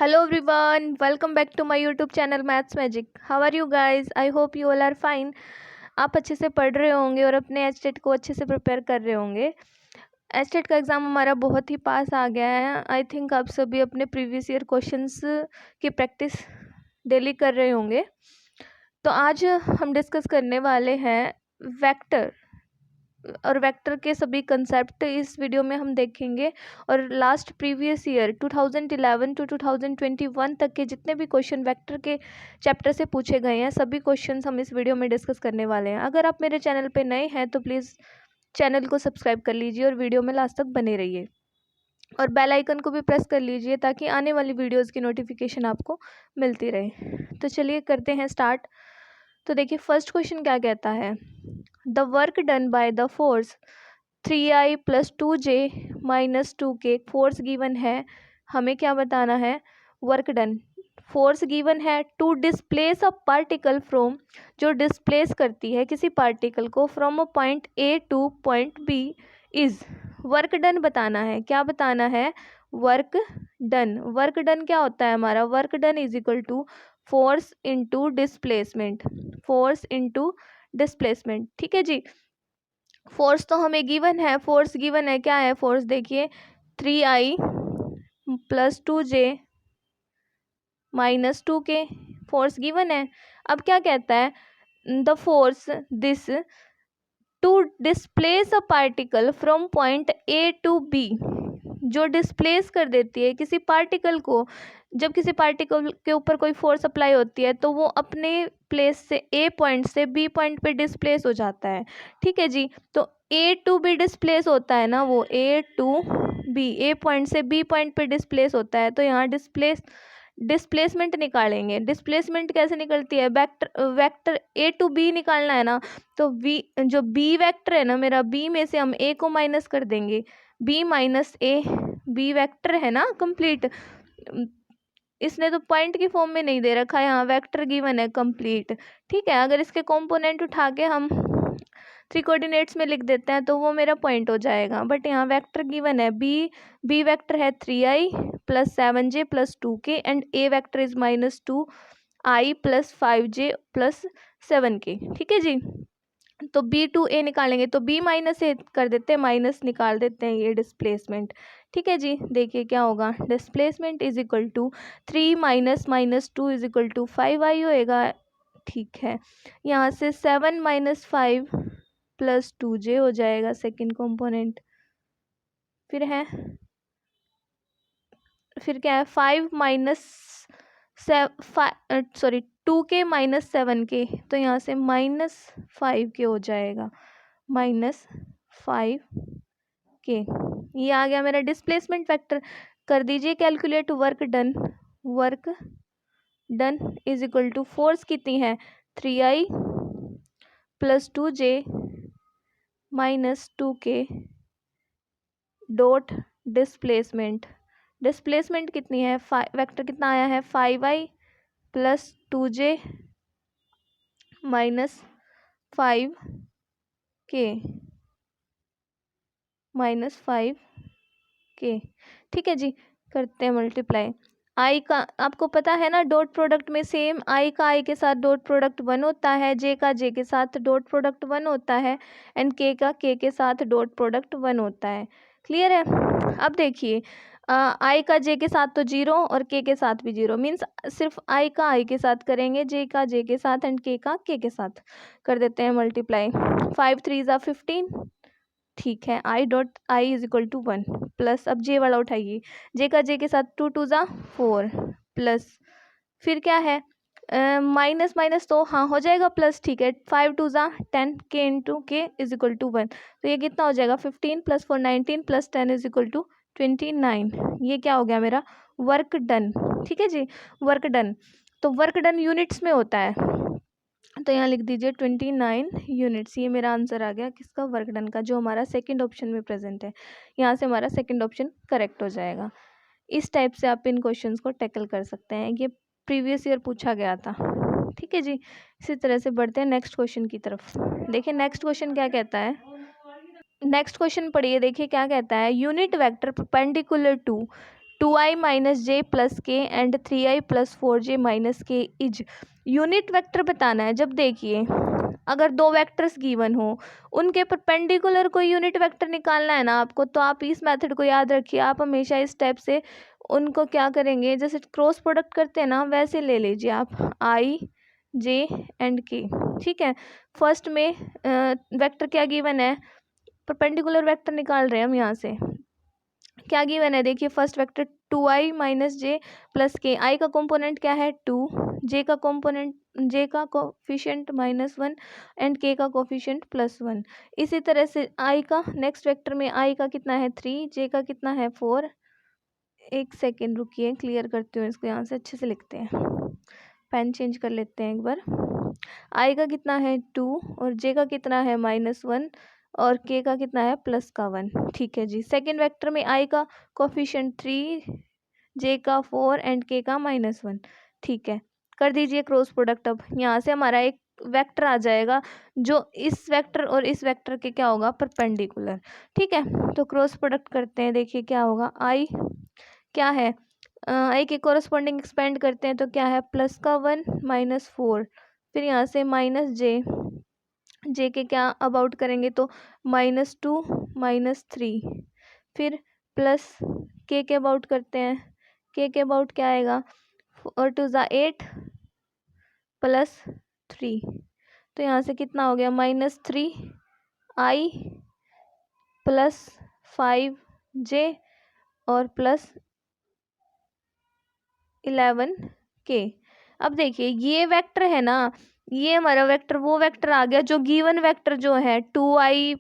Hello everyone, welcome back to my YouTube channel Maths Magic. How are you guys? I hope you all are fine. आप अच्छे से पढ़ रहे होंगे और अपने एचटेट को अच्छे से प्रिपेयर कर रहे होंगे। एचटेट का एग्ज़ाम हमारा बहुत ही पास आ गया है। आई थिंक आप सभी अपने प्रीवियस ईयर क्वेश्चंस की प्रैक्टिस डेली कर रहे होंगे। तो आज हम डिस्कस करने वाले हैं वेक्टर और वेक्टर के सभी कंसेप्ट इस वीडियो में हम देखेंगे। और लास्ट प्रीवियस ईयर 2011 टू 2021 तक के जितने भी क्वेश्चन वेक्टर के चैप्टर से पूछे गए हैं सभी क्वेश्चंस हम इस वीडियो में डिस्कस करने वाले हैं। अगर आप मेरे चैनल पे नए हैं तो प्लीज़ चैनल को सब्सक्राइब कर लीजिए और वीडियो में लास्ट तक बने रहिए और बेल आइकन को भी प्रेस कर लीजिए ताकि आने वाली वीडियोज़ की नोटिफिकेशन आपको मिलती रहे। तो चलिए करते हैं स्टार्ट। तो देखिए फर्स्ट क्वेश्चन क्या कहता है, the work done by the force 3i + 2j - 2k force given है। हमें क्या बताना है, वर्क डन। फोर्स गिवन है to displace a particle from, जो डिस्प्लेस करती है किसी पार्टिकल को from a point A to point B is. Work done बताना है। क्या बताना है, वर्क डन। वर्क डन क्या होता है हमारा, work done is equal to force into displacement, force into displacement. ठीक है जी। फोर्स तो हमें गिवन है, फोर्स गिवन है, क्या है फोर्स, देखिए 3i + 2j - 2k force given है। अब क्या कहता है, the force this to displace a particle from point A to B, जो डिस्प्लेस कर देती है किसी पार्टिकल को। जब किसी पार्टिकल के ऊपर कोई फोर्स अप्लाई होती है तो वो अपने प्लेस से ए पॉइंट से बी पॉइंट पे डिस्प्लेस हो जाता है। ठीक है जी। तो ए टू बी डिस्प्लेस होता है ना, वो ए टू बी, ए पॉइंट से बी पॉइंट पे डिस्प्लेस होता है। तो यहाँ डिस्प्लेसमेंट निकालेंगे। डिस्प्लेसमेंट कैसे निकलती है, वेक्टर ए टू बी निकालना है ना, तो वी जो बी वेक्टर है ना मेरा, बी में से हम ए को माइनस कर देंगे, बी माइनस ए, बी वेक्टर है ना कंप्लीट। इसने तो पॉइंट की फॉर्म में नहीं दे रखा है, यहाँ वेक्टर गिवन है कंप्लीट। ठीक है, अगर इसके कंपोनेंट उठा के हम 3 कोऑर्डिनेट्स में लिख देते हैं तो वो मेरा पॉइंट हो जाएगा। बट यहाँ वेक्टर गिवन है, बी वेक्टर है 3i + 7j + 2k and A vector is -2i + 5j + 7k। ठीक है जी। तो बी टू ए निकालेंगे तो बी माइनस ए कर देते हैं, माइनस निकाल देते हैं ये डिस्प्लेसमेंट। ठीक है जी। देखिए क्या होगा, displacement is equal to 3 - -2 is equal to 5i होएगा। ठीक है, यहाँ से 7 - 5 + 2j हो जाएगा सेकंड कंपोनेंट। फिर क्या है 5 2k - 7k, तो यहाँ से -5k हो जाएगा, -5k। ये आ गया मेरा डिस्प्लेसमेंट फैक्टर। कर दीजिए calculate work done. Work done is equal to force कितनी है 3i + 2j - 2k dot displacement. Displacement कितनी है, वेक्टर कितना आया है 5i + 2j - 5k -5k। ठीक है जी, करते हैं मल्टीप्लाई। आई का आपको पता है ना, डॉट प्रोडक्ट में सेम आई का आई के साथ डॉट प्रोडक्ट 1 होता है, जे का जे के साथ डॉट प्रोडक्ट 1 होता है एंड के का के के साथ डॉट प्रोडक्ट 1 होता है। क्लियर है। अब देखिए आई का जे के साथ तो 0 और के साथ भी 0, मीन्स सिर्फ आई का आई के साथ करेंगे, जे का जे के साथ एंड के का के साथ। कर देते हैं मल्टीप्लाई। 5 3 = 15। ठीक है, I dot I is equal to 1 plus, अब जे वाला उठाइए, जे का जे के साथ 2 2 = 4 प्लस, फिर क्या है माइनस माइनस तो हाँ हो जाएगा प्लस। ठीक है, 5 2 = 10, के इंटू के इज इक्वल टू 1, तो ये कितना हो जाएगा 15 + 4 19 + 10 इज इक्वल टू 29। ये क्या हो गया मेरा वर्क डन। ठीक है जी, वर्क डन। तो वर्क डन यूनिट्स में होता है, तो यहाँ लिख दीजिए 29 यूनिट्स। ये मेरा आंसर आ गया किसका, वर्क डन का, जो हमारा सेकंड ऑप्शन में प्रेजेंट है। यहाँ से हमारा सेकंड ऑप्शन करेक्ट हो जाएगा। इस टाइप से आप इन क्वेश्चंस को टैकल कर सकते हैं, ये प्रीवियस ईयर पूछा गया था। ठीक है जी। इसी तरह से बढ़ते हैं नेक्स्ट क्वेश्चन की तरफ। देखिए नेक्स्ट क्वेश्चन क्या कहता है, नेक्स्ट क्वेश्चन पढ़िए। देखिए क्या कहता है, unit vector perpendicular to 2i minus J plus K and 3i plus 4j minus K is unit vector बताना है। जब देखिए अगर दो वेक्टर्स गिवन हो उनके परपेंडिकुलर कोई यूनिट वेक्टर निकालना है ना आपको, तो आप इस मेथड को याद रखिए। आप हमेशा इस स्टेप से उनको क्या करेंगे, जैसे क्रॉस प्रोडक्ट करते हैं ना वैसे ले लीजिए आप आई जे एंड के। ठीक है, फर्स्ट में वेक्टर क्या गिवन है, परपेंडिकुलर वेक्टर निकाल रहे हैं हम। यहाँ से क्या गिवन है देखिए, first vector 2i minus J plus के। आई का कंपोनेंट क्या है 2, जे का कंपोनेंट जे का कोफिशिएंट -1 एंड के का कोफिशिएंट +1। इसी तरह से आई का नेक्स्ट वेक्टर में आई का कितना है 3, जे का कितना है 4। एक सेकेंड रुकिए, क्लियर करती हूँ इसको, यहाँ से अच्छे से लिखते हैं, पेन चेंज कर लेते हैं एक बार। आई का कितना है 2 और जे का कितना है -1 और के का कितना है +1। ठीक है जी। सेकेंड वेक्टर में आई का कोफिशिएंट 3, जे का 4 एंड के का -1। ठीक है, कर दीजिए क्रॉस प्रोडक्ट। अब यहाँ से हमारा एक वेक्टर आ जाएगा जो इस वेक्टर और इस वेक्टर के क्या होगा, परपेंडिकुलर। ठीक है, तो क्रॉस प्रोडक्ट करते हैं, देखिए क्या होगा, आई क्या है, आई के कोरस्पॉन्डिंग एक्सपेंड करते हैं तो क्या है +1 -4, फिर यहाँ से माइनस जे के क्या अबाउट करेंगे तो -2 -3, फिर प्लस के अबाउट करते हैं, के अबाउट क्या आएगा, और 2 ज़ा 8 +3, तो यहाँ से कितना हो गया -3 आई +5 जे और +11 के। अब देखिए ये वेक्टर है ना, ये हमारा वेक्टर वो वेक्टर आ गया जो गिवन वेक्टर जो है 2i,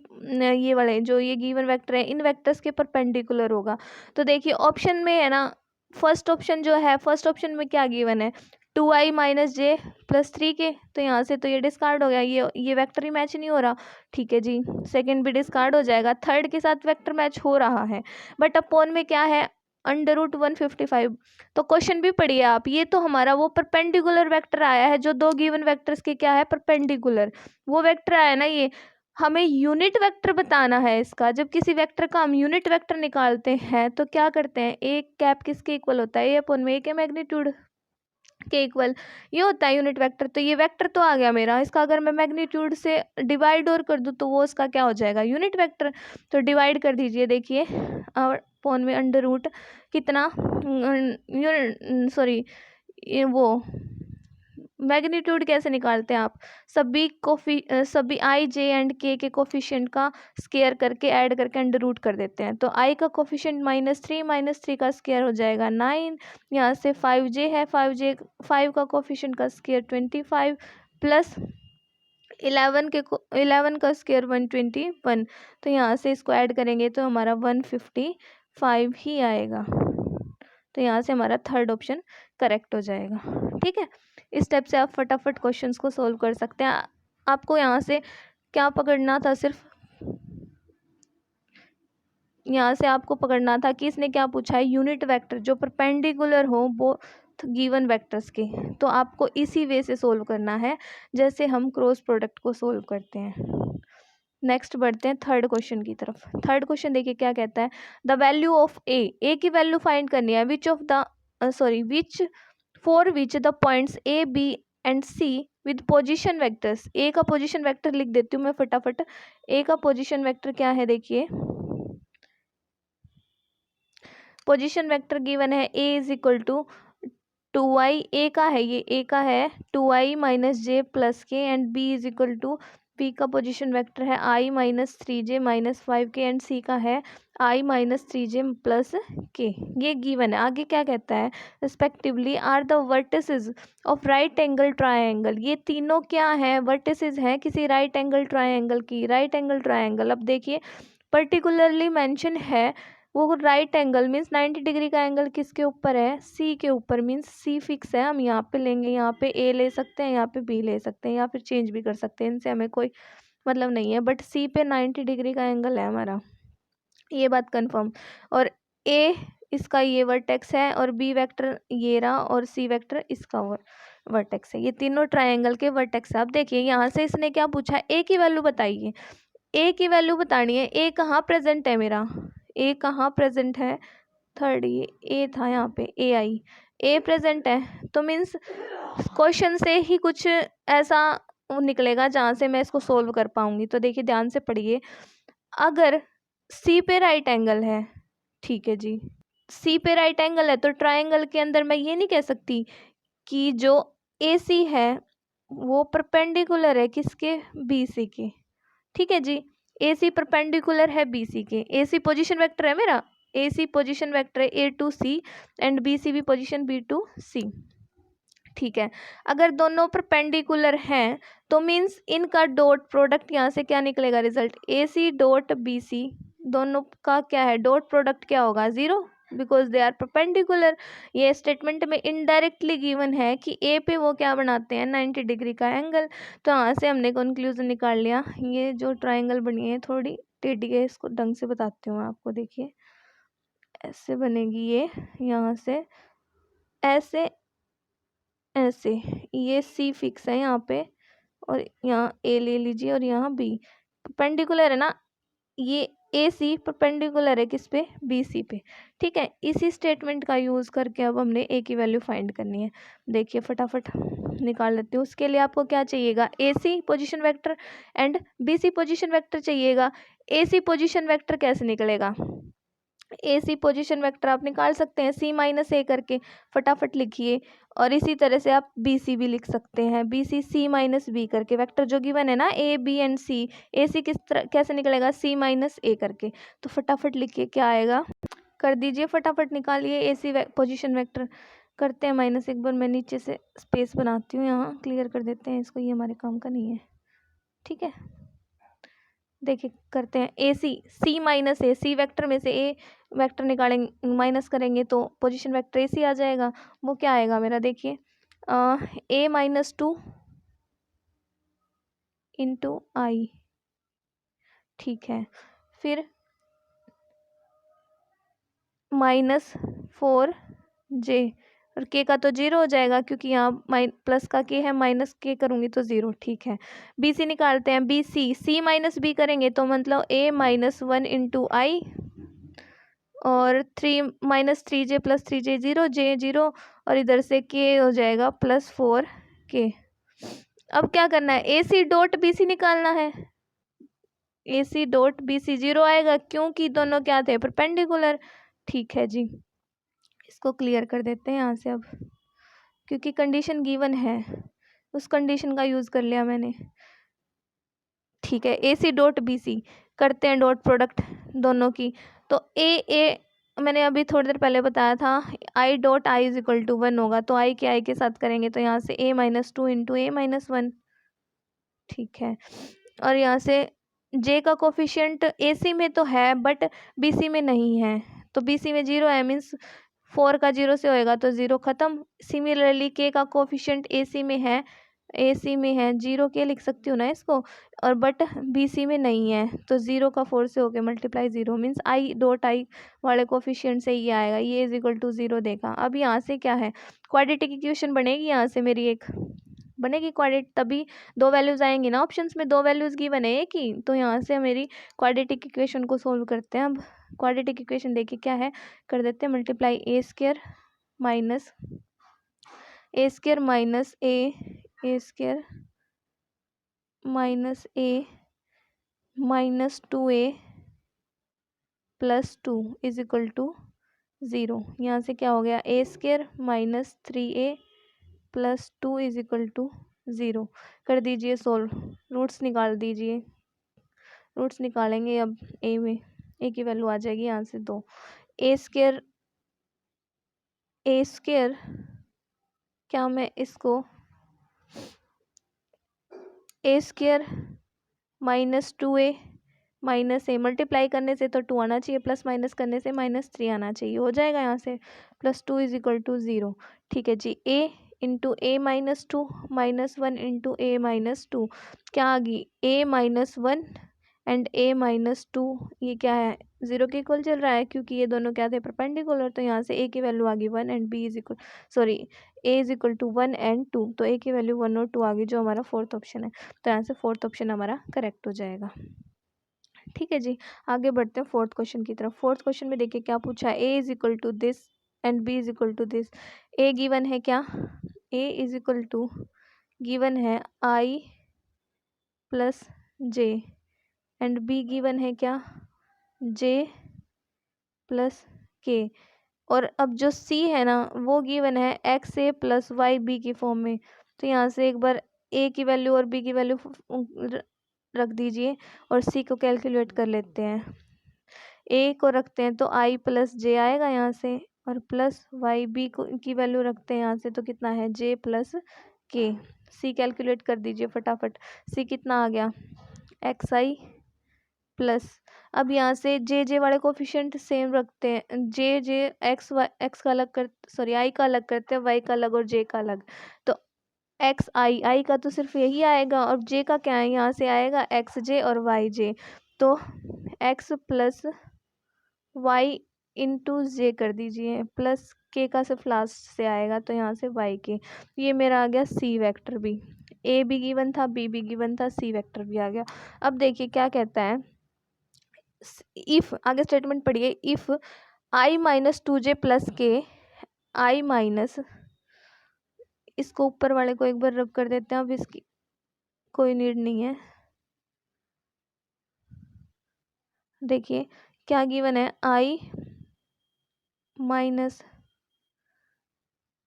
ये वाले जो ये गिवन वेक्टर है इन वेक्टर्स के परपेंडिकुलर होगा। तो देखिए ऑप्शन में है ना, फर्स्ट ऑप्शन जो है, फर्स्ट ऑप्शन में क्या गिवन है 2i माइनस जे प्लस 3 के, तो यहाँ से तो ये डिस्कार्ड हो गया, ये वेक्टर ही मैच नहीं हो रहा। ठीक है जी, सेकंड भी डिस्कार्ड हो जाएगा, थर्ड के साथ वेक्टर मैच हो रहा है, बट अपॉन में क्या है √155। तो क्वेश्चन भी पढ़िए आप, ये तो हमारा वो परपेंडिकुलर वेक्टर आया है जो दो गिवन वेक्टर्स के क्या है परपेंडिकुलर, वो वेक्टर आया ना। ये हमें यूनिट वेक्टर बताना है इसका। जब किसी वेक्टर का हम यूनिट वेक्टर निकालते हैं तो क्या करते हैं, एक कैप किसके इक्वल होता है, ए अपॉन में ए के मैग्नीट्यूड के इक्वल ये होता है यूनिट वेक्टर। तो ये वेक्टर तो आ गया मेरा, इसका अगर मैं मैग्नीट्यूड से डिवाइड और कर दूँ तो वो इसका क्या हो जाएगा, यूनिट वेक्टर। तो डिवाइड कर दीजिए, देखिए और पॉन में अंडर रूट कितना, सॉरी ये वो मैग्नीट्यूड कैसे निकालते हैं आप, सभी आई जे एंड के कोफिशिएंट का स्केयर करके ऐड करके अंडर रूट कर देते हैं। तो आई का कोफिशिएंट -3 का स्केयर हो जाएगा 9, यहाँ से 5j है, 5 का कोफिशिएंट का स्केयर 25 प्लस 11 का स्केयर 121, तो यहाँ से इसको ऐड करेंगे तो हमारा 155 ही आएगा। तो यहाँ से हमारा थर्ड ऑप्शन करेक्ट हो जाएगा। ठीक है, इस स्टेप से आप फटाफट क्वेश्चंस को सोल्व कर सकते हैं। आपको यहाँ से क्या पकड़ना था, सिर्फ यहाँ से आपको पकड़ना था कि इसने क्या पूछा है, यूनिट वेक्टर जो परपेंडिकुलर हो बोथ गिवन वेक्टर्स के। तो आपको इसी वे से सोल्व करना है जैसे हम क्रॉस प्रोडक्ट को सोल्व करते हैं। नेक्स्ट बढ़ते हैं थर्ड क्वेश्चन की तरफ। थर्ड क्वेश्चन देखिए क्या कहता है, द वैल्यू ऑफ ए की वैल्यू फाइंड करनी है, for which the points A B and C with position vectors. A का पोजीशन वेक्टर लिख देती हूँ मैं फटाफट। ए का पोजीशन वेक्टर क्या है, देखिए पोजीशन वेक्टर गिवन है A is equal to 2i, A का है ये, ए का है 2i minus J plus K and B is equal to, B का पोजीशन वेक्टर है i -3j -5k and C का है i -3j प्लस के। ये गिवन है। आगे क्या कहता है, respectively are the vertices of right angle triangle. ये तीनों क्या है, वर्टिसेस हैं किसी राइट एंगल ट्रायंगल की। राइट एंगल ट्रायंगल, अब देखिए पर्टिकुलरली मेंशन है, वो राइट एंगल मीन्स 90 डिग्री का एंगल किसके ऊपर है, सी के ऊपर, मीन्स सी फिक्स है। हम यहाँ पे लेंगे, यहाँ पे ए ले सकते हैं, यहाँ पे बी ले सकते हैं, या फिर चेंज भी कर सकते हैं, इनसे हमें कोई मतलब नहीं है, बट सी पे 90 डिग्री का एंगल है हमारा, ये बात कंफर्म। और ए इसका ये वर्टेक्स है और बी वेक्टर ये रहा और सी वेक्टर इसका वर्टेक्स है। ये तीनों ट्रायंगल के वर्टेक्स है। अब देखिए यहाँ से इसने क्या पूछा है, ए की वैल्यू बताइए। ए की वैल्यू बतानी है, ए कहाँ प्रेजेंट है मेरा, ए कहाँ प्रेजेंट है, थर्ड ये ए था, यहाँ पे ए आई, ए प्रेजेंट है तो मीन्स क्वेश्चन से ही कुछ ऐसा निकलेगा जहाँ से मैं इसको सोल्व कर पाऊंगी। तो देखिए ध्यान से पढ़िए, अगर सी पे राइट एंगल है, ठीक है जी, सी पे राइट एंगल है तो ट्रायंगल के अंदर मैं ये नहीं कह सकती कि जो ए सी है वो परपेंडिकुलर है किसके, बी सी के। ठीक है जी, ए सी परपेंडिकुलर है बी सी के, ए सी पोजिशन वैक्टर है मेरा, ए सी पोजिशन वैक्टर है A to C and B C भी पोजिशन बी टू सी। ठीक है, अगर दोनों परपेंडिकुलर हैं तो मीन्स इनका डॉट प्रोडक्ट यहाँ से क्या निकलेगा, result A C dot B C, दोनों का क्या है डॉट प्रोडक्ट क्या होगा, zero, because they are perpendicular. ये स्टेटमेंट में इनडायरेक्टली गिवन है कि ए पे वो क्या बनाते हैं, 90 डिग्री का एंगल। तो यहाँ से हमने कंक्लूजन निकाल लिया। ये जो ट्राइंगल बनी है थोड़ी टेढ़ी है, इसको ढंग से बताती हूँ मैं आपको। देखिए ऐसे बनेगी ये, यहाँ से ऐसे ऐसे, ये सी फिक्स है यहाँ पे और यहाँ ए ले लीजिए और यहाँ बी परपेंडिकुलर है ना, ये ए सी परपेंडिकुलर है किस पे, बी सी पे। ठीक है, इसी स्टेटमेंट का यूज़ करके अब हमने ए की वैल्यू फाइंड करनी है। देखिए फटाफट निकाल लेती हूँ। उसके लिए आपको क्या चाहिएगा, A C position vector and B C position vector चाहिएगा। ए सी पोजिशन वैक्टर कैसे निकलेगा, ए सी पोजिशन वैक्टर आप निकाल सकते हैं सी माइनस ए करके, फटाफट लिखिए। और इसी तरह से आप बी सी भी लिख सकते हैं, बी सी सी माइनस बी करके, वेक्टर जो गिवन है ना ए बी एंड सी, ए सी किस तरह कैसे निकलेगा, सी माइनस ए करके। तो फटाफट लिखिए क्या आएगा, कर दीजिए फटाफट निकालिए। ए सी पोजिशन वैक्टर करते हैं माइनस, एक बार मैं नीचे से स्पेस बनाती हूँ, यहाँ क्लियर कर देते हैं इसको, ये हमारे काम का नहीं है। ठीक है, देखिए करते हैं ए सी, सी माइनस ए, सी वेक्टर में से ए वेक्टर निकालेंगे, माइनस करेंगे तो पोजीशन वेक्टर ए सी आ जाएगा। वो क्या आएगा मेरा, देखिए ए माइनस टू इंटू आई। ठीक है, फिर माइनस 4j, और के का तो जीरो हो जाएगा क्योंकि यहाँ प्लस का के है, माइनस के करूँगी तो ज़ीरो। ठीक है, बी सी निकालते हैं, बी सी, सी माइनस बी करेंगे तो मतलब ए माइनस 1 इंटू आई, और 3 minus 3j plus 3j, zero J zero, और इधर से के हो जाएगा प्लस 4k। अब क्या करना है, A C dot B C निकालना है, A C dot B C zero आएगा क्योंकि दोनों क्या थे, परपेंडिकुलर। ठीक है जी, इसको क्लियर कर देते हैं यहाँ से अब, क्योंकि कंडीशन गिवन है उस कंडीशन का यूज़ कर लिया मैंने। ठीक है, ए सी डॉट बी सी करते हैं डॉट प्रोडक्ट दोनों की, तो ए मैंने अभी थोड़ी देर पहले बताया था, I dot I is equal to 1 होगा, तो आई के आई के साथ करेंगे तो यहाँ से ए minus two into A minus 1। ठीक है, और यहाँ से जे का कोफिशिएंट ए सी में तो है बट बी सी में नहीं है, तो बी सी में जीरो है, मीन्स 4 का जीरो से होएगा तो ज़ीरो ख़त्म। सिमिलरली के का कोफिशिएंट ए सी में है, ए सी में है, जीरो के लिख सकती हूँ ना इसको, और बट बी सी में नहीं है, तो ज़ीरो का 4 से होके multiply zero, means I dot आई वाले कोफिशिएंट से ये आएगा, ये इज इक्वल टू ज़ीरो देखा। अब यहाँ से क्या है, क्वाड्रेटिक इक्वेशन बनेगी, यहाँ से मेरी एक बनेगी क्वाड्रेट, तभी दो वैल्यूज़ आएंगी ना ऑप्शंस में, दो वैल्यूज़ गिवन है एक ही, तो यहाँ से मेरी क्वाड्रेटिक इक्वेशन को सोल्व करते हैं। अब क्वाड्रेटिक इक्वेशन देखिए क्या है, कर देते हैं multiply A square minus A square minus A square minus A minus 2a plus 2 is equal to zero. यहाँ से क्या हो गया, A square minus 3a plus 2 is equal to zero. कर दीजिए सोल्व, रूट्स निकाल दीजिए, रूट्स निकालेंगे अब ए में, ए की वैल्यू आ जाएगी यहाँ से 2, ए स्क्वायर क्या मैं इसको ए square minus 2a minus A multiply करने से तो 2 आना चाहिए, प्लस माइनस करने से -3 आना चाहिए, हो जाएगा यहाँ से plus 2 is equal to zero. ठीक है जी, a into A minus 2 minus 1 into A minus 2 क्या आ गई, a minus 1 and a minus 2, ये क्या है, ज़ीरो के इक्वल चल रहा है क्योंकि ये दोनों क्या थे, परपेंडिकुलर। तो यहाँ से a की वैल्यू आ गई 1 and b is equal a is equal to 1 and 2, तो a की वैल्यू 1 और 2 आ गई, जो हमारा फोर्थ ऑप्शन है। तो यहाँ से फोर्थ ऑप्शन हमारा करेक्ट हो जाएगा। ठीक है जी, आगे बढ़ते हैं फोर्थ क्वेश्चन की तरफ। फोर्थ क्वेश्चन में देखिए क्या पूछा है, A is equal to this and B is equal to this. A given है क्या, A is equal to given है I plus J and B given है क्या, जे प्लस के। और अब जो सी है ना वो गिवन है एक्स ए प्लस वाई बी की फॉर्म में। तो यहाँ से एक बार ए की वैल्यू और बी की वैल्यू रख दीजिए और सी को कैलकुलेट कर लेते हैं। ए को रखते हैं तो आई प्लस जे आएगा यहाँ से, और प्लस वाई बी को की वैल्यू रखते हैं यहाँ से, तो कितना है जे प्लस के। सी कैलकुलेट कर दीजिए फटाफट। सी कितना आ गया, एक्स आई प्लस, अब यहाँ से जे वाले कोफिशिएंट सेम रखते हैं, जे एक्स वाई एक्स का अलग कर, सॉरी आई का अलग करते हैं, वाई का अलग और जे का अलग। तो एक्स आई का तो सिर्फ यही आएगा, और जे का क्या है, यहाँ से आएगा एक्स जे और वाई जे। तो एक्स प्लस वाई इंटू जे कर दीजिए, प्लस के का सिर्फ लास्ट से आएगा, तो यहाँ से वाई के। ये मेरा आ गया सी वेक्टर भी। ए भी गिवन था, बी भी गिवन था, सी वेक्टर भी आ गया। अब देखिए क्या कहता है, इफ, आगे स्टेटमेंट पढ़िए, if I minus two J plus के, आई माइनस, इसको ऊपर वाले को एक बार रब कर देते हैं, अब इसकी कोई नीड नहीं है। देखिए क्या गिवन है, आई minus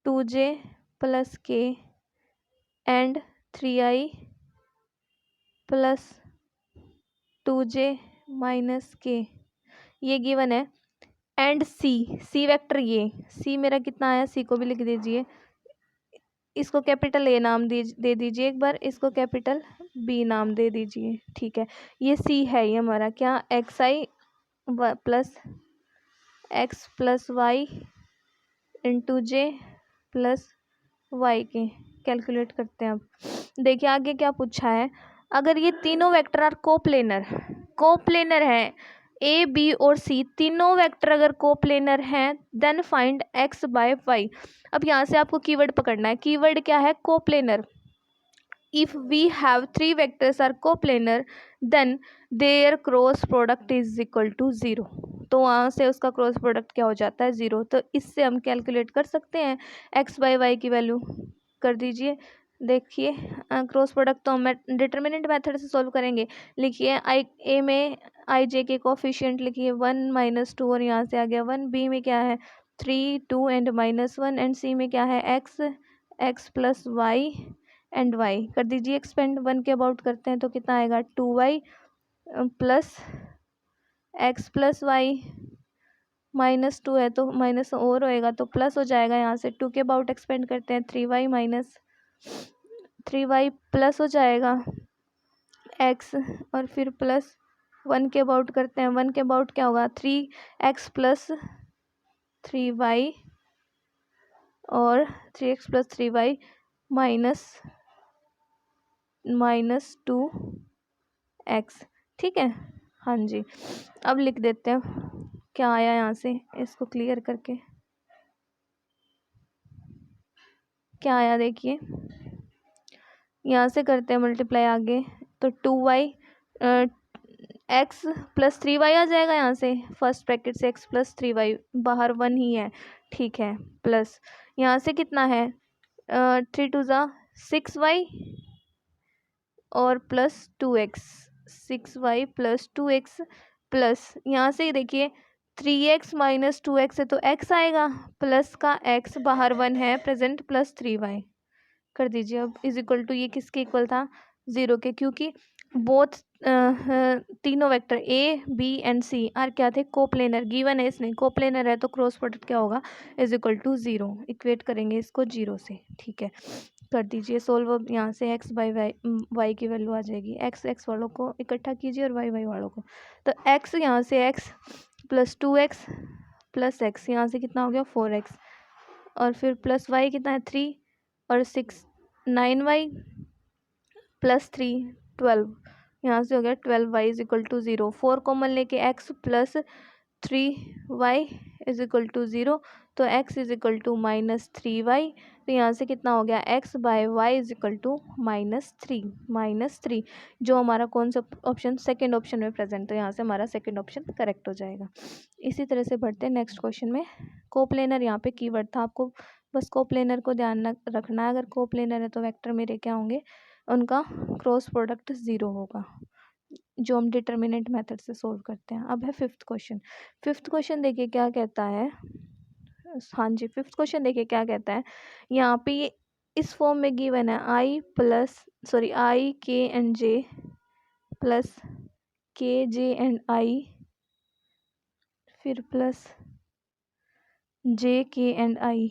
two J plus K and three I plus two J minus के, ये गिवन है। एंड सी वेक्टर, ये सी मेरा कितना आया, सी को भी लिख दीजिए, इसको कैपिटल ए नाम दे दीजिए एक बार, इसको कैपिटल बी नाम दे दीजिए। ठीक है, ये सी है, ये हमारा क्या, एक्स आई प्लस वाई इंटू जे प्लस वाई के। कैलकुलेट करते हैं अब। देखिए आगे क्या पूछा है, अगर ये तीनों वेक्टर आर कोप्लेनर है, ए बी और सी तीनों वेक्टर अगर कोप्लेनर हैं, then find X by Y. अब यहाँ से आपको कीवर्ड पकड़ना है, कीवर्ड क्या है, coplanar. If we have three vectors are coplanar then their cross product is equal to zero. तो वहाँ से उसका क्रॉस प्रोडक्ट क्या हो जाता है, ज़ीरो। तो इससे हम कैलकुलेट कर सकते हैं एक्स बाई वाई की वैल्यू। कर दीजिए, देखिए क्रॉस प्रोडक्ट तो हम डिटर्मिनेंट मेथड से सॉल्व करेंगे। लिखिए आई ए में आई जे के कोफिशिएंट लिखिए 1 माइनस 2 और यहाँ से आ गया 1। बी में क्या है 3 2 एंड -1 एंड सी में क्या है X plus Y and Y. कर दीजिए एक्सपेंड, 1 के अबाउट करते हैं तो कितना आएगा 2y plus x plus Y, -2 है तो माइनस और होएगा तो प्लस हो जाएगा। यहाँ से 2 के अबाउट एक्सपेंड करते हैं 3y माइनस 3y प्लस हो जाएगा x, और फिर प्लस 1 के अबाउट करते हैं, 1 के अबाउट क्या होगा 3x प्लस 3y और 3x प्लस 3y -2x। ठीक है, हाँ जी। अब लिख देते हैं क्या आया यहाँ से, इसको क्लियर करके क्या आया देखिए, यहाँ से करते हैं मल्टीप्लाई आगे, तो 2y x प्लस 3y आ जाएगा यहाँ से, फर्स्ट ब्रैकेट से x प्लस 3y, बाहर 1 ही है। ठीक है, प्लस यहाँ से कितना है 3 2 ज़ा 6y और plus 2x, 6y plus 2x plus यहाँ से देखिए 3x माइनस 2x है तो x आएगा, प्लस का x बाहर 1 है प्रेजेंट, प्लस 3y। कर दीजिए अब इज इक्वल टू, ये किसके इक्वल था 0 के, क्योंकि बोथ तीनों vector A B and C are क्या थे कोप्लेनर, गिवन है इसने कोप्लेनर है तो क्रॉस प्रोडक्ट क्या होगा इज इक्वल टू 0। इक्वेट करेंगे इसको 0 से। ठीक है, कर दीजिए सोल्व। अब यहाँ से एक्स बाई वाई की वैल्यू आ जाएगी, एक्स वालों को इकट्ठा कीजिए और वाई वालों को। तो एक्स यहाँ से x plus 2x plus x, यहाँ से कितना हो गया 4x, और फिर प्लस वाई कितना है 3 और 6 9y प्लस 3 12, यहाँ से हो गया 12y is equal to 0। 4 common लेके x plus 3y is equal to 0, तो x is equal to -3y। तो यहाँ से कितना हो गया, x by Y is equal to -3 जो हमारा कौन सा ऑप्शन, सेकेंड ऑप्शन में प्रेजेंट। तो यहाँ से हमारा सेकेंड ऑप्शन करेक्ट हो जाएगा। इसी तरह से बढ़ते हैं नेक्स्ट क्वेश्चन में। कोप्लेनर यहाँ पे कीवर्ड था, आपको बस कोप्लेनर को ध्यान रखना है। अगर कोप्लेनर है तो वेक्टर मेरे क्या होंगे, उनका क्रॉस प्रोडक्ट 0 होगा, जो हम डिटर्मिनेंट मेथड से सोल्व करते हैं। अब है फिफ्थ क्वेश्चन। फिफ्थ क्वेश्चन देखिए क्या कहता है, हाँ जी फिफ्थ क्वेश्चन देखिए क्या कहता है। यहाँ पे ये इस फॉर्म में गिवन है आई के एंड जे प्लस के जे एंड आई, फिर प्लस जे के एंड आई,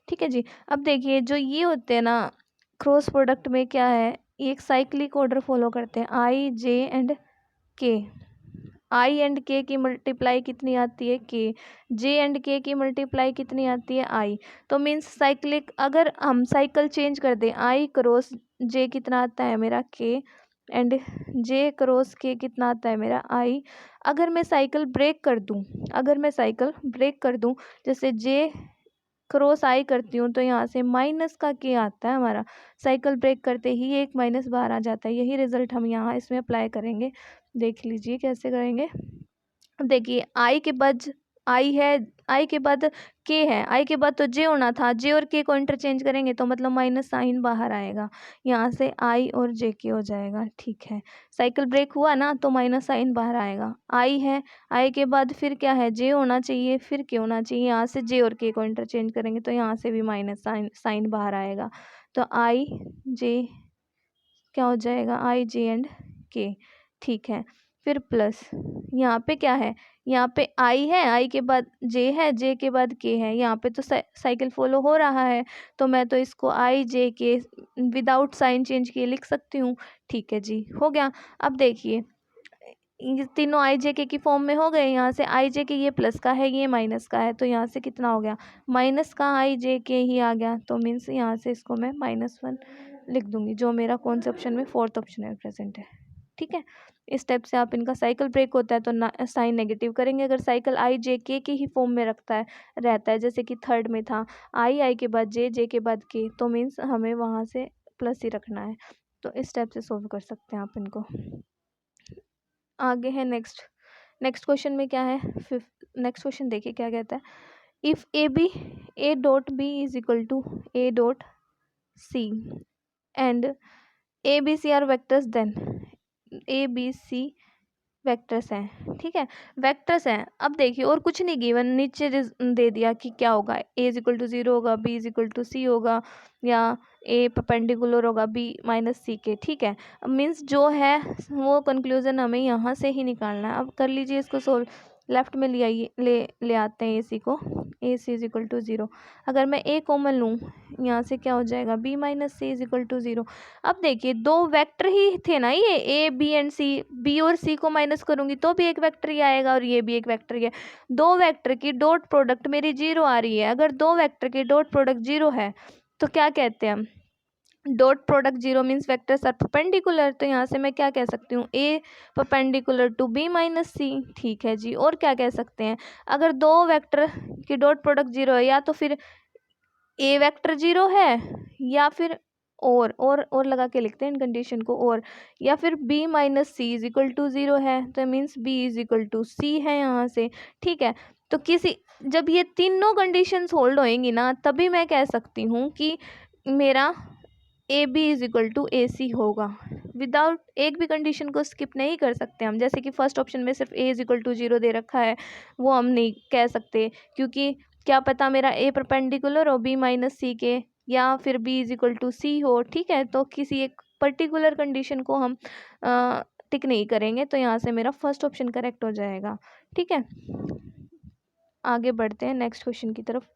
ठीक है जी। अब देखिए जो ये होते हैं ना क्रॉस प्रोडक्ट में क्या है, ये एक साइक्लिक ऑर्डर फॉलो करते हैं। आई जे एंड के, आई एंड के की मल्टीप्लाई कितनी आती है, के, जे एंड के की मल्टीप्लाई कितनी आती है, आई। तो मीन्स साइक्लिक, अगर हम साइकिल चेंज कर दें, आई क्रॉस जे कितना आता है मेरा, के, एंड जे क्रॉस के कितना आता है मेरा, आई। अगर मैं साइकिल ब्रेक कर दूं, जैसे जे क्रॉस आई करती हूँ, तो यहाँ से माइनस का के आता है हमारा, साइकिल ब्रेक करते ही एक माइनस बाहर आ जाता है। यही रिजल्ट हम यहाँ इसमें अप्लाई करेंगे। देख लीजिए कैसे करेंगे। देखिए आई के बाद आई है, आई के बाद के है, आई के बाद तो जे होना था, जे और के को इंटरचेंज करेंगे तो मतलब माइनस साइन बाहर आएगा, यहाँ से आई और जे के हो जाएगा। ठीक है, साइकिल ब्रेक हुआ ना तो माइनस साइन बाहर आएगा। आई है, आई के बाद फिर क्या है, जे होना चाहिए, फिर के होना चाहिए, यहाँ से जे और के को इंटरचेंज करेंगे तो यहाँ से भी माइनस साइन बाहर आएगा। तो आई जे क्या हो जाएगा, आई जे एंड के। ठीक है, फिर प्लस यहाँ पे क्या है, यहाँ पे आई है, आई के बाद जे है, जे के बाद के है। यहाँ पे तो साइकिल फॉलो हो रहा है, तो मैं तो इसको आई जे के विदाउट साइन चेंज किए लिख सकती हूँ। ठीक है जी, हो गया। अब देखिए ये तीनों आई जे के की फॉर्म में हो गए। यहाँ से आई जे के ये प्लस का है, ये माइनस का है, तो यहाँ से कितना हो गया, माइनस का आई जे के ही आ गया। तो मीन्स यहाँ से इसको मैं -1 लिख दूंगी, जो मेरा कौन से ऑप्शन में, फोर्थ ऑप्शन में प्रेजेंट है। ठीक है, इस टाइप से आप इनका साइकिल ब्रेक होता है तो साइन नेगेटिव करेंगे। अगर साइकिल आई जे के ही फॉर्म में रहता है, जैसे कि थर्ड में था आई के बाद जे, जे के बाद के, तो मीन्स हमें वहाँ से प्लस ही रखना है। तो इस टाइप से सोल्व कर सकते हैं आप इनको। आगे है नेक्स्ट क्वेश्चन में क्या है, नेक्स्ट क्वेश्चन देखिए क्या कहता है। If A dot B is equal to A dot C and A B C are vectors, then A B C vectors हैं। ठीक है, वेक्टर्स हैं। अब देखिए और कुछ नहीं गिवन, नीचे दे दिया कि क्या होगा, ए इज इक्वल टू 0 होगा, बी इज इक्वल टू सी होगा, या ए परपेंडिकुलर होगा बी माइनस सी के। ठीक है, मीन्स जो है वो कंक्लूजन हमें यहाँ से ही निकालना है। अब कर लीजिए इसको सोल्व। लेफ्ट में ले आइए, ले आते हैं ए सी को, A C is equal to 0। अगर मैं ए कॉमन लूँ, यहाँ से क्या हो जाएगा, B minus C is equal to 0। अब देखिए दो वेक्टर ही थे ना, ये A B and C, B और सी को माइनस करूंगी तो भी एक वेक्टर ही आएगा और ये भी एक वेक्टर ही है। दो वेक्टर की डॉट प्रोडक्ट मेरी 0 आ रही है। अगर दो वेक्टर की डॉट प्रोडक्ट 0 है तो क्या कहते हैं हम, dot product 0 means vectors are perpendicular. तो यहाँ से मैं क्या कह सकती हूँ, A perpendicular to B minus C. ठीक है जी, और क्या कह सकते हैं, अगर दो वेक्टर की डॉट प्रोडक्ट 0 है, या तो फिर ए वेक्टर 0 है, या फिर और लगा के लिखते हैं इन कंडीशन को, और या फिर b minus C is equal to 0 है, तो means b is equal to C है यहाँ से। ठीक है, तो जब ये तीनों कंडीशंस होल्ड होएंगी ना, तभी मैं कह सकती हूँ कि मेरा A B is equal to A C होगा। विदाउट एक भी कंडीशन को स्किप नहीं कर सकते हम, जैसे कि फर्स्ट ऑप्शन में सिर्फ ए इज इक्वल टू 0 दे रखा है, वो हम नहीं कह सकते, क्योंकि क्या पता मेरा ए परपेंडिकुलर हो बी माइनस सी के, या फिर बी इज इक्वल टू सी हो। ठीक है, तो किसी एक पर्टिकुलर कंडीशन को हम टिक नहीं करेंगे, तो यहाँ से मेरा फर्स्ट ऑप्शन करेक्ट हो जाएगा। ठीक है, आगे बढ़ते हैं नेक्स्ट क्वेश्चन की तरफ।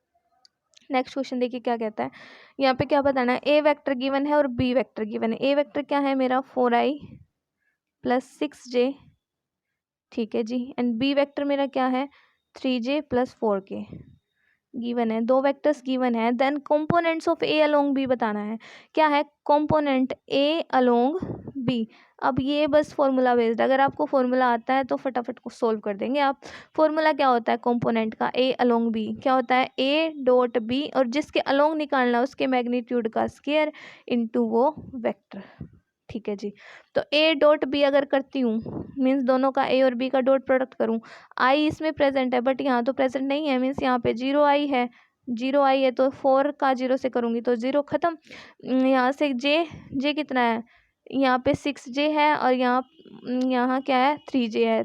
नेक्स्ट क्वेश्चन देखिए क्या कहता है। यहाँ पे क्या बताना है, ए वेक्टर गिवन है और बी वेक्टर गिवन है। ए वेक्टर क्या है मेरा 4i प्लस 6j, ठीक है जी, एंड बी वेक्टर मेरा क्या है 3j प्लस 4k गिवन है। दो वेक्टर्स गिवन है, then components of A along B बताना है। क्या है, कंपोनेंट ए अलोंग बी। अब ये बस फॉर्मूला बेस्ड, अगर आपको फॉर्मूला आता है तो फटाफट को सोल्व कर देंगे आप। फॉर्मूला क्या होता है कंपोनेंट का, ए अलोंग बी क्या होता है, ए डॉट बी, और जिसके अलोंग निकालना उसके मैग्नीट्यूड का स्क्वायर इनटू वो वेक्टर। ठीक है जी। तो ए डॉट बी अगर करती हूँ मीन्स दोनों का ए और बी का डॉट प्रोडक्ट करूँ, आई इसमें प्रेजेंट है बट यहाँ तो प्रेजेंट नहीं है, मीन्स यहाँ पे 0 आई है, 0 आई है तो 4 का 0 से करूँगी तो 0 ख़त्म। यहाँ से जे कितना है, यहाँ पे 6J है और यहाँ क्या है 3J है,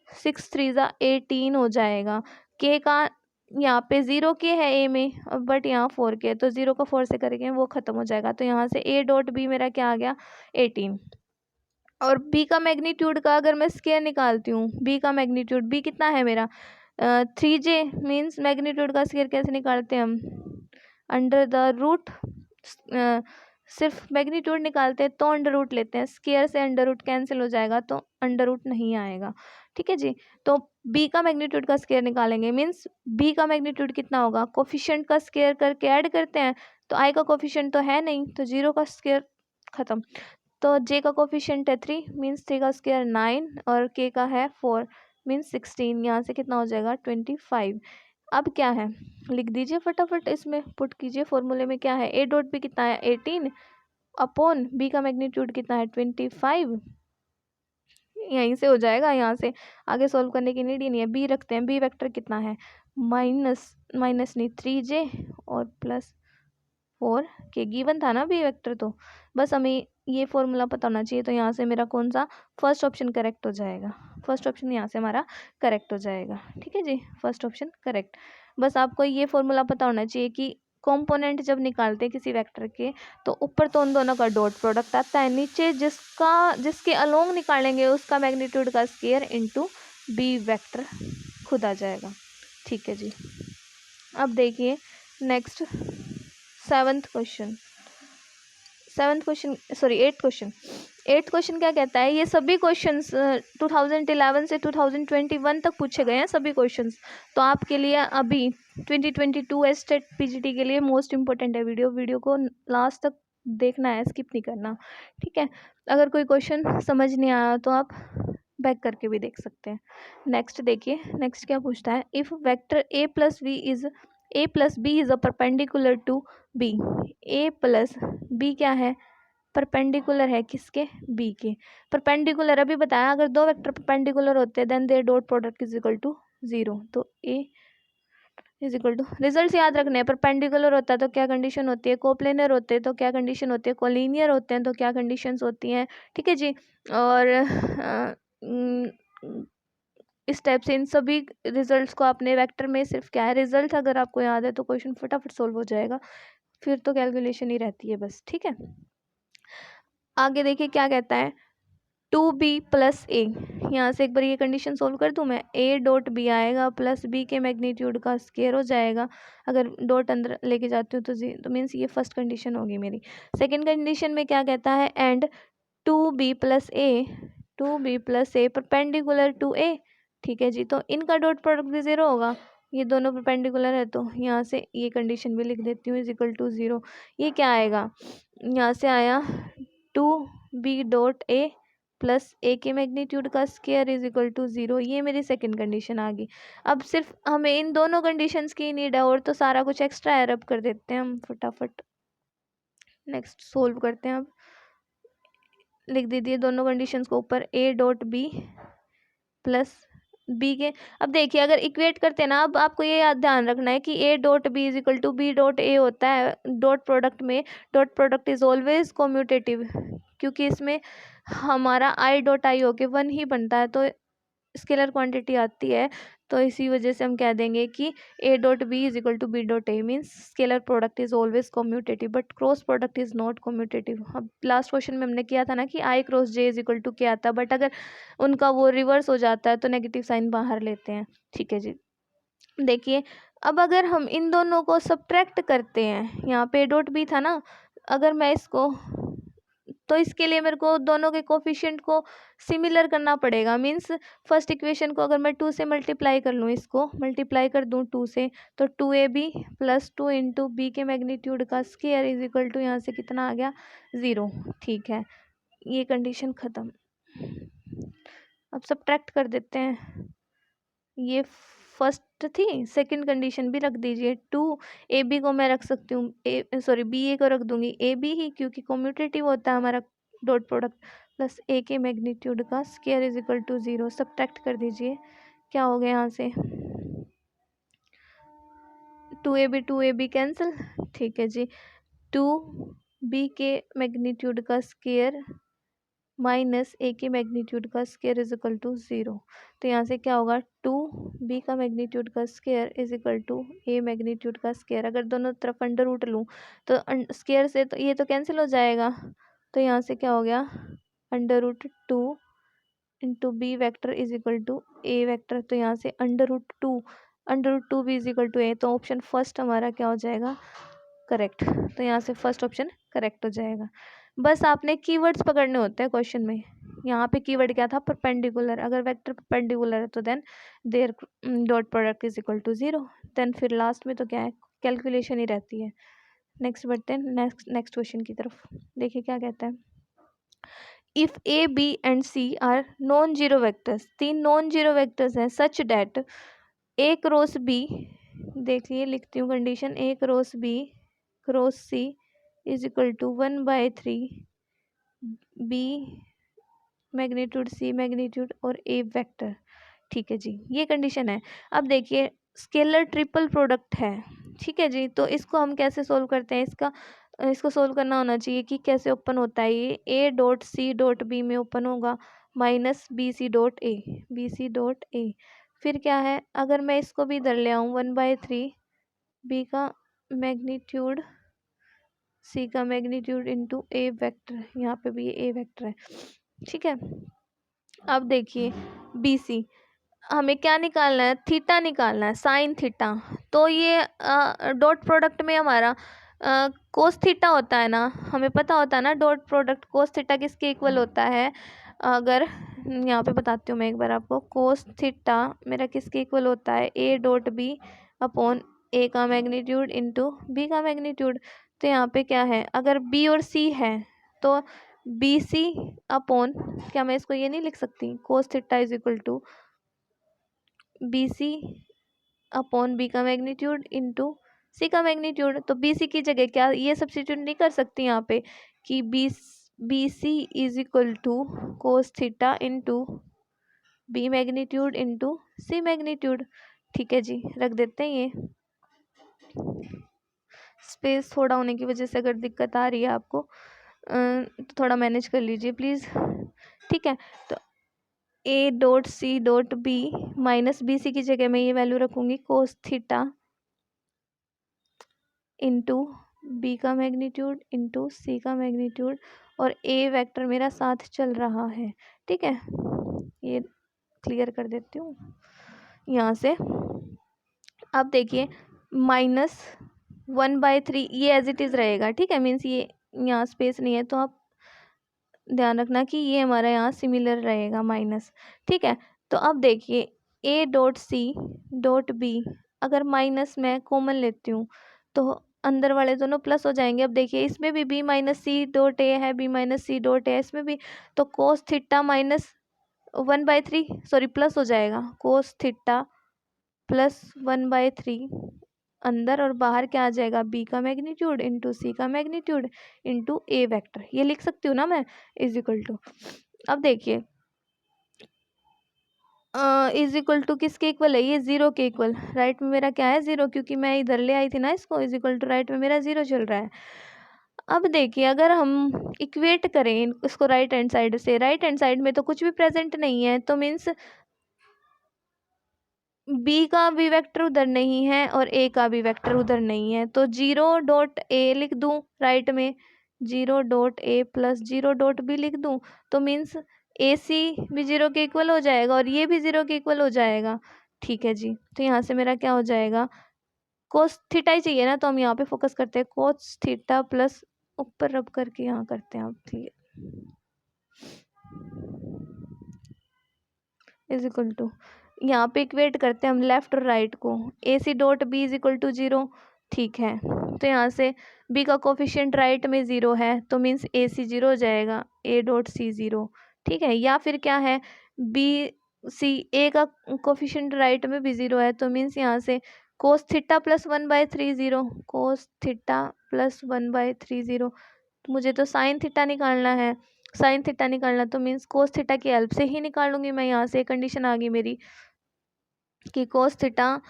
6 3 ज़ा 18 हो जाएगा। के का यहाँ पे 0 के है ए में बट यहाँ 4 के, तो 0 को 4 से करेंगे वो ख़त्म हो जाएगा। तो यहाँ से ए डॉट बी मेरा क्या आ गया 18। और बी का मैग्नीट्यूड का अगर मैं स्क्वायर निकालती हूँ, बी का मैग्नीट्यूड, बी कितना है मेरा 3J, मीन्स मैग्नीट्यूड का स्क्वायर कैसे निकालते हैं हम, अंडर द रूट, सिर्फ मैग्नीट्यूड निकालते हैं तो अंडर रूट लेते हैं, स्क्वायर से अंडर रूट कैंसिल हो जाएगा तो अंडर रूट नहीं आएगा। ठीक है जी। तो बी का मैग्नीट्यूड का स्क्वायर निकालेंगे, मीन्स बी का मैग्नीट्यूड कितना होगा, कोफिशिएंट का स्क्वायर करके ऐड करते हैं, तो आई का कोफिशिएंट तो है नहीं तो 0 का स्क्वायर ख़त्म। तो जे का कोफिशिएंट है 3, मीन्स 3 का स्क्वायर 9 और के का है 4 मीन्स 16, यहाँ से कितना हो जाएगा 25। अब क्या है लिख दीजिए फटाफट, इसमें पुट कीजिए फॉर्मूले में क्या है, ए डॉट बी कितना है 18 अपॉन बी का मैग्नीट्यूड कितना है 25, यहीं से हो जाएगा, यहाँ से आगे सॉल्व करने की नीड ही नहीं है। बी रखते हैं, बी वेक्टर कितना है माइनस नहीं 3J और प्लस 4K, गिवन था ना बी वेक्टर, तो बस हमें ये फॉर्मूला पता होना चाहिए। तो यहाँ से मेरा कौन सा फर्स्ट ऑप्शन करेक्ट हो जाएगा, फर्स्ट ऑप्शन यहाँ से हमारा करेक्ट हो जाएगा। ठीक है जी, फर्स्ट ऑप्शन करेक्ट। बस आपको ये फॉर्मूला पता होना चाहिए कि कंपोनेंट जब निकालते हैं किसी वेक्टर के तो ऊपर तो उन दोनों का डॉट प्रोडक्ट आता है, नीचे जिसके अलोंग निकालेंगे उसका मैग्नीट्यूड का स्क्वायर इनटू बी वेक्टर खुद आ जाएगा। ठीक है जी। अब देखिए नेक्स्ट एट्थ क्वेश्चन क्या कहता है, ये सभी क्वेश्चंस 2011 से 2021 तक पूछे गए हैं सभी क्वेश्चंस। तो आपके लिए अभी 2022 एस्टेट पीजीटी के लिए मोस्ट इंपॉर्टेंट है वीडियो को लास्ट तक देखना है, स्किप नहीं करना। ठीक है, अगर कोई क्वेश्चन समझ नहीं आया तो आप बैक करके भी देख सकते हैं। नेक्स्ट देखिए, नेक्स्ट क्या पूछता है, if vector a plus B is a perpendicular to B, a plus B क्या है परपेंडिकुलर है किसके, बी के। परपेंडिकुलर अभी बताया, अगर दो वेक्टर परपेंडिकुलर होते हैं then their dot product is equal to 0। तो a is equal to, result याद रखने हैं, परपेंडिकुलर होता है तो क्या कंडीशन होती है, कोप्लेनर होते हैं तो क्या कंडीशन होती है, कोलिनियर होते हैं तो क्या कंडीशंस होती हैं। ठीक है जी। और इस टाइप से इन सभी रिजल्ट्स को आपने वेक्टर में सिर्फ क्या है रिजल्ट अगर आपको याद है तो क्वेश्चन फटाफट सोल्व हो जाएगा, फिर तो कैलकुलेशन ही रहती है बस। ठीक है, आगे देखिए क्या कहता है, 2b प्लस ए, यहाँ से एक बार ये कंडीशन सोल्व कर दूँ मैं, a डॉट बी आएगा प्लस b के मैग्नीट्यूड का स्क्वायर हो जाएगा, अगर डॉट अंदर लेके जाती हूँ तो मीन्स ये फर्स्ट कंडीशन होगी मेरी। सेकंड कंडीशन में क्या कहता है, and 2b plus A perpendicular to a। ठीक है जी, तो इनका डॉट प्रोडक्ट भी 0 होगा, ये दोनों परपेंडिकुलर है तो यहाँ से ये कंडीशन भी लिख देती हूँ इज इक्वल टू 0। ये क्या आएगा, यहाँ से आया 2b डॉट ए प्लस ए के मैग्नीट्यूड का स्क्वायर इज इक्वल टू 0, ये मेरी सेकंड कंडीशन आ गई। अब सिर्फ हमें इन दोनों कंडीशंस की नीड है और तो सारा कुछ एक्स्ट्रा है, अब कर देते हैं हम फटाफट। नेक्स्ट सोल्व करते हैं, अब लिख दीजिए दोनों कंडीशंस को ऊपर, a dot B plus B के। अब देखिए अगर इक्वेट करते हैं ना, अब आपको ये याद ध्यान रखना है कि a dot B is equal to B dot A होता है, डॉट प्रोडक्ट में dot product is always commutative, क्योंकि इसमें हमारा i डॉट आई होके 1 ही बनता है, तो स्केलर क्वांटिटी आती है, तो इसी वजह से हम कह देंगे कि a dot B is equal to B dot A, means scalar product is always commutative but cross product is not commutative. अब लास्ट क्वेश्चन में हमने किया था ना कि i cross j is equal to क्या आता है, बट अगर उनका वो रिवर्स हो जाता है तो नेगेटिव साइन बाहर लेते हैं। ठीक है जी, देखिए अब अगर हम इन दोनों को सब्ट्रैक्ट करते हैं, यहाँ पे डॉट बी था ना, अगर मैं इसको, तो इसके लिए मेरे को दोनों के कोफिशिएंट को सिमिलर करना पड़ेगा, मीन्स फर्स्ट इक्वेशन को अगर मैं 2 से मल्टीप्लाई कर लूँ, इसको मल्टीप्लाई कर दूँ 2 से, तो 2ab प्लस 2 इंटू बी के मैग्नीट्यूड का स्क्वायर इज इक्वल टू यहाँ से कितना आ गया 0। ठीक है, ये कंडीशन ख़त्म। अब सब्ट्रैक्ट कर देते हैं। ये फर्स्ट थी, सेकंड कंडीशन भी रख दीजिए। 2ab को मैं रख सकती हूँ ba को रख दूंगी ab ही, क्योंकि कम्यूटेटिव होता है हमारा डॉट प्रोडक्ट, प्लस a के मैग्नीट्यूड का square is equal to 0। Subtract कर दीजिए, क्या हो गया यहाँ से 2ab कैंसिल, ठीक है जी। 2b के मैग्नीट्यूड का स्क्वायर माइनस a के मैग्नीट्यूड का स्क्वायर इज इक्वल टू 0। तो यहाँ से क्या होगा 2b का मैग्नीट्यूड का square is equal to a magnitude का स्क्वायर। अगर दोनों तरफ अंडर रूट लूँ तो स्क्वायर से तो ये तो कैंसिल हो जाएगा। तो यहाँ से क्या हो गया √2 into B vector is equal to a vector. तो यहाँ से √2b is equal to a। तो ऑप्शन फर्स्ट हमारा क्या हो जाएगा करेक्ट। तो यहाँ से फर्स्ट ऑप्शन करेक्ट हो जाएगा। बस आपने कीवर्ड्स पकड़ने होते हैं क्वेश्चन में। यहाँ पे कीवर्ड क्या था परपेंडिकुलर। अगर वेक्टर परपेंडिकुलर है तो then their dot product is equal to 0। Then फिर लास्ट में तो क्या है कैलकुलेशन ही रहती है। नेक्स्ट बढ़ते हैं नेक्स्ट क्वेश्चन की तरफ। देखिए क्या कहता है, if A B and C are non zero vectors, 3 non zero vectors हैं such that A cross B, देखिए लिखती हूँ condition, A cross B cross C is equal to 1/3 B magnitude C magnitude और ए वेक्टर। ठीक है जी, ये condition है। अब देखिए स्केलर ट्रिपल प्रोडक्ट है, ठीक है जी। तो इसको हम कैसे सोल्व करते हैं, इसको सोल्व करना होना चाहिए कि कैसे ओपन होता है ये A dot C dot B में ओपन होगा minus B C dot A. फिर क्या है, अगर मैं इसको भी इधर ले आऊँ 1/3 बी का मैग्नीट्यूड सी का मैग्नीट्यूड इंटू ए वेक्टर, यहाँ पे भी ए वेक्टर है, ठीक है। अब देखिए बी सी, हमें क्या निकालना है थीटा निकालना है, साइन थीटा। तो ये डॉट प्रोडक्ट में हमारा कोस थीटा होता है ना, हमें पता होता है ना डॉट प्रोडक्ट कोस थीटा किसके इक्वल होता है। अगर यहाँ पे बताती हूँ मैं एक बार आपको, कोस थीटा मेरा किसके इक्वल होता है ए डॉट बी अपॉन ए का मैग्नीट्यूड इंटू बी का मैग्नीट्यूड। तो यहाँ पे क्या है, अगर बी और सी है तो बी सी अपॉन, क्या मैं इसको ये नहीं लिख सकती cos theta is equal to B C upon B का मैग्नीट्यूड इंटू सी का मैग्नीट्यूड। तो बी सी की जगह क्या ये सब्स्टिट्यूट नहीं कर सकती यहाँ पे कि B C is equal to cos theta into B magnitude into C magnitude. ठीक है जी, रख देते हैं ये। स्पेस थोड़ा होने की वजह से अगर दिक्कत आ रही है आपको तो थोड़ा मैनेज कर लीजिए प्लीज़, ठीक है। तो A dot C dot B minus B C की जगह मैं ये वैल्यू रखूँगी कोस थीटा इंटू बी का मैग्नीट्यूड इंटू सी का मैग्नीट्यूड और ए वेक्टर मेरा साथ चल रहा है, ठीक है। ये क्लियर कर देती हूँ यहाँ से। अब देखिए -1/3 ये एज इट इज़ रहेगा, ठीक है। मीन्स ये यहाँ स्पेस नहीं है तो आप ध्यान रखना कि ये हमारा यहाँ सिमिलर रहेगा माइनस, ठीक है। तो अब देखिए A dot C dot B, अगर माइनस मैं कॉमन लेती हूँ तो अंदर वाले दोनों प्लस हो जाएंगे। अब देखिए इसमें भी B minus C dot A है, B minus C dot A इसमें भी, तो कोस थीटा -1/3 सॉरी प्लस हो जाएगा, कोस थीटा +1/3 अंदर और बाहर क्या आ जाएगा बी का मैग्नीट्यूड इंटू सी का मैग्नीट्यूड इंटू ए वेक्टर, ये लिख सकती हूँ ना मैं इज इक्वल टू। अब देखिए इज इक्वल टू किसके इक्वल है, ये 0 के इक्वल। राइट में मेरा क्या है 0, क्योंकि मैं इधर ले आई थी ना इसको, इज इक्वल टू राइट में मेरा 0 चल रहा है। अब देखिए अगर हम इक्वेट करें इसको राइट हैंड साइड से, राइट हैंड साइड में तो कुछ भी प्रेजेंट नहीं है, तो मीन्स बी का भी वेक्टर उधर नहीं है और ए का भी वेक्टर उधर नहीं है, तो 0.a लिख दूं राइट में, 0.a प्लस 0.b लिख दूं, तो मीन्स ए सी भी 0 के इक्वल हो जाएगा और ये भी 0 के इक्वल हो जाएगा, ठीक है जी। तो यहाँ से मेरा क्या हो जाएगा, कोस थीटा ही चाहिए ना, तो हम यहाँ पे फोकस करते हैं कोस थीटा प्लस ऊपर रब करके यहाँ करते हैं आप, ठीक है इज इक्वल टू, यहाँ पे इक्वेट करते हैं हम लेफ्ट और राइट को, A C dot B is equal to 0, ठीक है, तो यहाँ से बी का कोफिशिएंट राइट में 0 है तो मीन्स ए सी 0 हो जाएगा, ए डॉट सी 0। ठीक है, या फिर क्या है, बी सी ए का कोफिशिएंट राइट में भी 0 है तो मीन्स यहाँ से cos theta plus 1/3 0, cos theta plus 1/3 0। मुझे तो साइन थीटा निकालना है, साइन थीटा निकालना तो मीन्स कोस थीटा की हेल्प से ही निकालूंगी मैं। यहाँ से कंडीशन आ गई मेरी कि कोस थीटा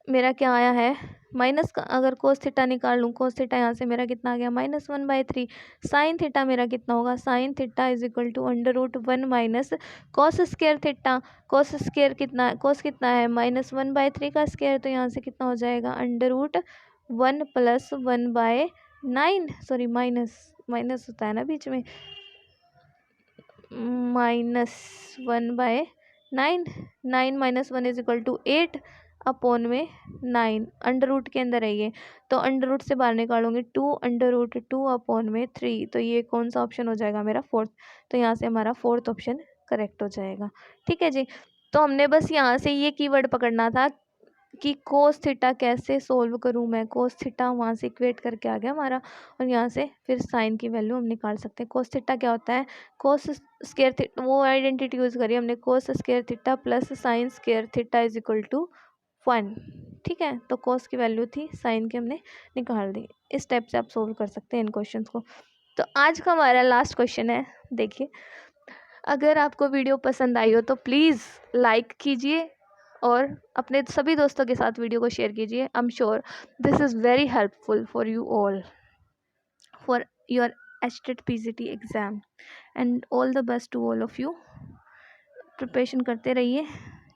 मेरा क्या आया है माइनस का, अगर कोस थीटा निकाल लूँ, कोस थीटा यहाँ से मेरा कितना आ गया -1/3। साइन थीटा मेरा कितना होगा, sine theta is equal to √1 minus cos square theta. Cos square कितना है, कॉस कितना है -1/3 का स्क्वायर, तो यहाँ से कितना हो जाएगा √1 + 1/9, सॉरी माइनस माइनस होता है ना बीच में, -1/9, 9 - 1 इज इक्वल टू 8 अपॉन में 9, अंडर रूट के अंदर है ये, तो अंडर रूट से बाहर निकालूंगी 2 √2 अपॉन में 3, तो ये कौन सा ऑप्शन हो जाएगा मेरा, फोर्थ। तो यहाँ से हमारा फोर्थ ऑप्शन करेक्ट हो जाएगा। ठीक है जी, तो हमने बस यहाँ से ये कीवर्ड पकड़ना था कि कोस थीटा कैसे सोल्व करूँ मैं, कोस थीटा वहाँ से इक्वेट करके आ गया हमारा, और यहाँ से फिर साइन की वैल्यू हम निकाल सकते हैं। कोस थीटा क्या होता है, कोस स्क्वायर थीटा, वो आइडेंटिटी यूज़ करी हमने, cos square theta plus sine square theta is equal to 1। ठीक है, तो कोस की वैल्यू थी, साइन की हमने निकाल दी। इस टाइप से आप सोल्व कर सकते हैं इन क्वेश्चंस को। तो आज का हमारा लास्ट क्वेश्चन है, देखिए, अगर आपको वीडियो पसंद आई हो तो प्लीज़ लाइक कीजिए और अपने सभी दोस्तों के साथ वीडियो को शेयर कीजिए। I am sure this is very helpful for you all for your HTET PGT exam, and all the best to all of you. Preparation करते रहिए,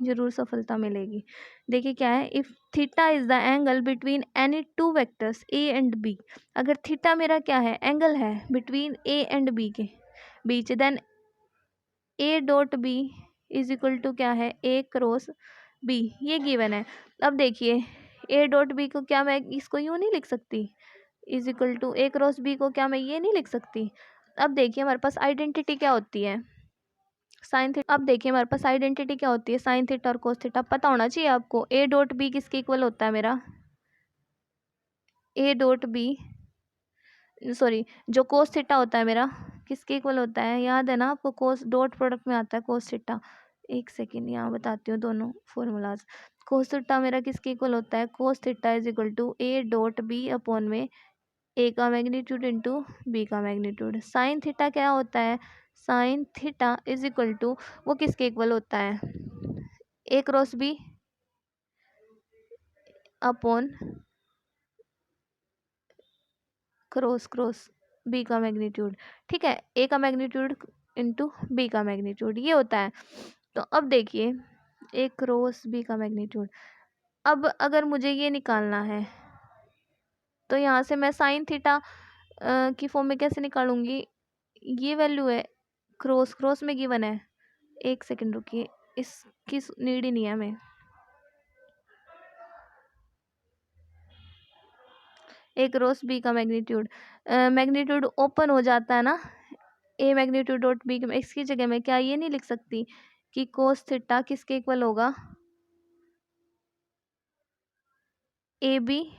ज़रूर सफलता मिलेगी। देखिए क्या है, if theta is the angle between any two vectors A and B, अगर theta मेरा क्या है, एंगल है बिटवीन ए एंड बी के बीच, then A dot B is equal to क्या है, ए क्रॉस बी, ये गिवन है। अब देखिए ए डॉट बी को क्या मैं इसको यूँ नहीं लिख सकती, is equal to A cross B को क्या मैं ये नहीं लिख सकती। अब देखिए हमारे पास आइडेंटिटी क्या होती है, साइन थीटा। अब देखिए हमारे पास आइडेंटिटी क्या होती है, साइन थीटा और कोस थीटा पता होना चाहिए आपको। ए डॉट बी किसके इक्वल होता है मेरा, ए डॉट बी, सॉरी जो कोस थीटा होता है मेरा किसके इक्वल होता है, याद है ना आपको, कोस डॉट प्रोडक्ट में आता है कोस थीटा। एक सेकेंड यहाँ बताती हूँ दोनों फॉर्मूलाज। कोस थीटा मेरा किसके इक्वल होता है, cos theta is equal to A dot B upon में ए का मैग्नीट्यूड इंटू बी का मैग्नीट्यूड। साइन थीटा क्या होता है, sine theta is equal to वो किसके इक्वल होता है, A cross B upon cross cross B का मैग्नीट्यूड। ठीक है, ए का मैग्नीट्यूड इंटू बी का मैग्नीट्यूड ये होता है। तो अब देखिए ए क्रॉस बी का मैग्नीट्यूड, अब अगर मुझे ये निकालना है तो यहाँ से मैं साइन थीटा की फॉर्म में कैसे निकालूंगी, ये वैल्यू है, क्रॉस क्रॉस में गिवन है। एक सेकंड रुकिए, इसकी नीड ही नहीं है हमें। ए क्रॉस बी का मैग्नीट्यूड, मैग्नीट्यूड ओपन हो जाता है ना, ए मैग्नीट्यूड डॉट बी, इसकी जगह मैं क्या ये नहीं लिख सकती कि कोस थीटा किसके इक्वल होगा, ए बी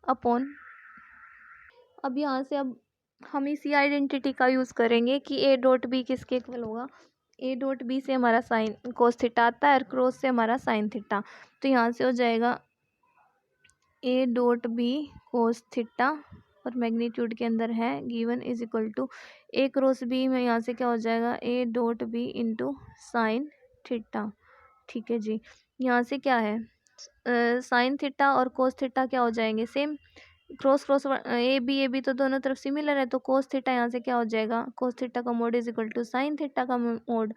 अपॉन, अब यहाँ से अब हम इसी आइडेंटिटी का यूज़ करेंगे कि ए डॉट बी किसके इक्वल होगा, ए डॉट बी से हमारा साइन कोस थीटा आता है और क्रॉस से हमारा साइन थीटा, तो यहाँ से हो जाएगा A dot B cos theta और मैग्नीट्यूड के अंदर है given is equal to A cross B में यहाँ से क्या हो जाएगा, A dot B into sine theta. ठीक है जी, यहाँ से क्या है, साइन थीटा और कोस थीटा क्या हो जाएंगे, same, cross cross A B तो दोनों तरफ सिमिलर है, तो कोस थीटा यहाँ से क्या हो जाएगा, कोस थीटा का mod is equal to sine theta का मोड,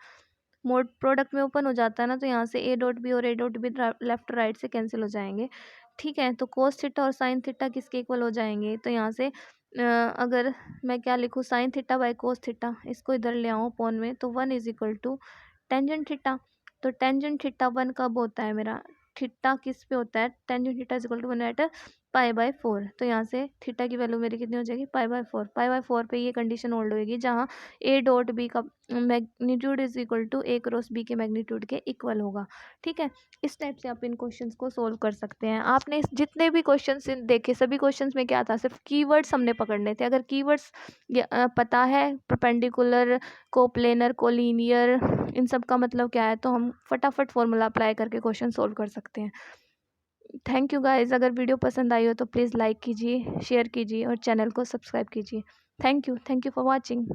मोड प्रोडक्ट में ओपन हो जाता है ना, तो यहाँ से ए डॉट बी और A dot B left right से कैंसिल हो जाएंगे। ठीक है, तो कोस थीटा और साइन थीटा किसके इक्वल हो जाएंगे, तो यहाँ से अगर मैं क्या लिखूँ, sine theta by cos theta, इसको इधर ले आऊँ अपॉन में, तो 1 is equal to tangent theta. तो टेंजेंट थीटा 1 कब होता है मेरा, थीटा किस पे होता है, tangent theta is equal to 1 at π/4। तो यहाँ से थीटा की वैल्यू मेरी कितनी हो जाएगी, π/4। π/4 पे ये कंडीशन होल्ड होगी जहाँ a डॉट b का magnitude is equal to a cross b के मैग्नीट्यूड के इक्वल होगा। ठीक है, इस टाइप से आप इन क्वेश्चंस को सोल्व कर सकते हैं। आपने जितने भी क्वेश्चंस देखे सभी क्वेश्चंस में क्या था, सिर्फ कीवर्ड्स हमने पकड़ने थे। अगर कीवर्ड्स पता है, परपेंडिकुलर, कोप्लेनर, कोलिनियर, इन सब का मतलब क्या है, तो हम फटाफट फॉर्मूला अप्लाई करके क्वेश्चन सोल्व कर सकते हैं। Thank you guys. अगर वीडियो पसंद आई हो तो प्लीज़ लाइक कीजिए, शेयर कीजिए और चैनल को सब्सक्राइब कीजिए। Thank you for watching.